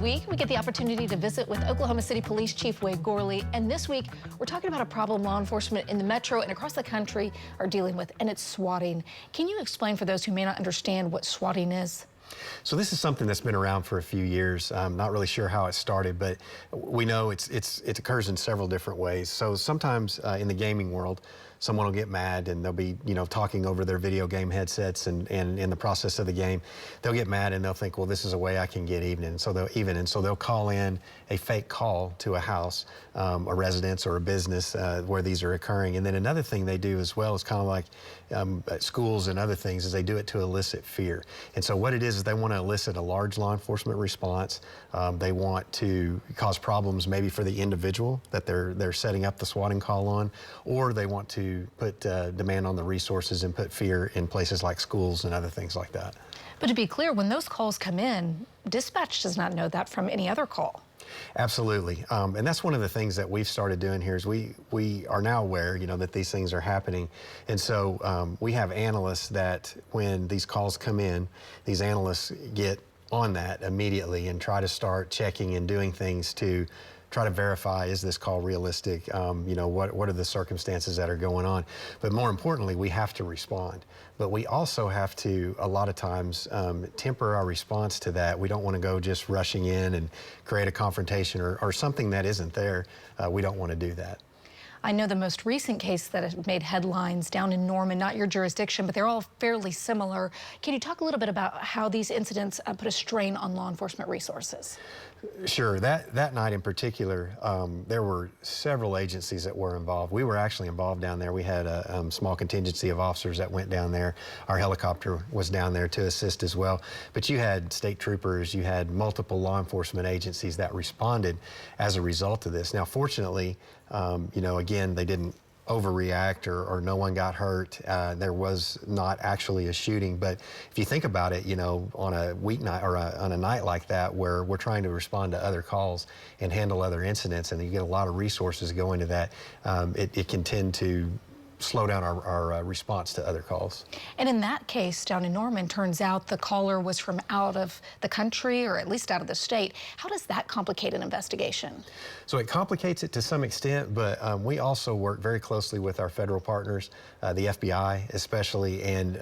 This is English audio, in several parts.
week, we get the opportunity to visit with Oklahoma City Police Chief Gourley. And this week, we're talking about a problem law enforcement in the metro and across the country are dealing with, and it's swatting. Can you explain for those who may not understand what swatting is? So this is something that's been around for a few years. I'm not really sure how it started, but we know it occurs in several different ways. So sometimes in the gaming world, someone will get mad and they'll be, talking over their video game headsets, and in the process of the game, they'll get mad and they'll think, well, this is a way I can get even. And so they'll call in a fake call to a house, a residence or a business where these are occurring. And then another thing they do as well is kind of like at schools and other things, is they do it to elicit fear. And so what it is they want to elicit a large law enforcement response. They want to cause problems maybe for the individual that they're setting up the swatting call on, or they want to put demand on the resources and put fear in places like schools and other things like that. But to be clear, when those calls come in, dispatch does not know that from any other call. Absolutely, and that's one of the things that we've started doing here is we are now aware, that these things are happening, and so we have analysts that when these calls come in, these analysts get on that immediately and try to start checking and doing things to try to verify, is this call realistic? What are the circumstances that are going on? But more importantly, we have to respond. But we also have to, a lot of times, temper our response to that. We don't want to go just rushing in and create a confrontation or something that isn't there. We don't want to do that. I know the most recent case that has made headlines down in Norman, not your jurisdiction, but they're all fairly similar. Can you talk a little bit about how these incidents put a strain on law enforcement resources? Sure. That night in particular, there were several agencies that were involved. We were actually involved down there. We had a small contingency of officers that went down there. Our helicopter was down there to assist as well. But you had state troopers, you had multiple law enforcement agencies that responded as a result of this. Now, fortunately, again, they didn't overreact or no one got hurt. There was not actually a shooting, but if you think about it, on a weeknight or on a night like that where we're trying to respond to other calls and handle other incidents, and you get a lot of resources going to that, it can tend to slow down our response to other calls. And in that case down in Norman, turns out the caller was from out of the country or at least out of the state. How does that complicate an investigation? So it complicates it to some extent, but we also work very closely with our federal partners, the FBI especially, and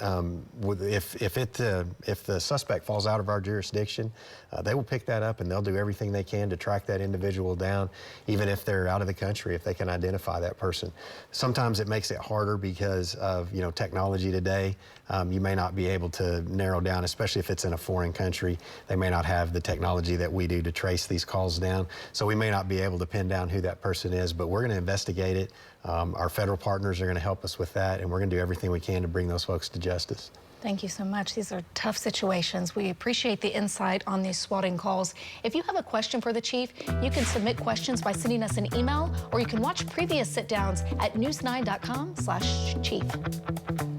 if the suspect falls out of our jurisdiction, they will pick that up and they'll do everything they can to track that individual down, even if they're out of the country, if they can identify that person. Sometimes it makes it harder because of technology today. You may not be able to narrow down, especially if it's in a foreign country. They may not have the technology that we do to trace these calls down, so we may not be able to pin down who that person is, but we're going to investigate it. Our federal partners are going to help us with that, and we're going to do everything we can to bring those folks to justice. Thank you so much. These are tough situations. We appreciate the insight on these swatting calls. If you have a question for the chief, you can submit questions by sending us an email, or you can watch previous sit-downs at news9.com/chief.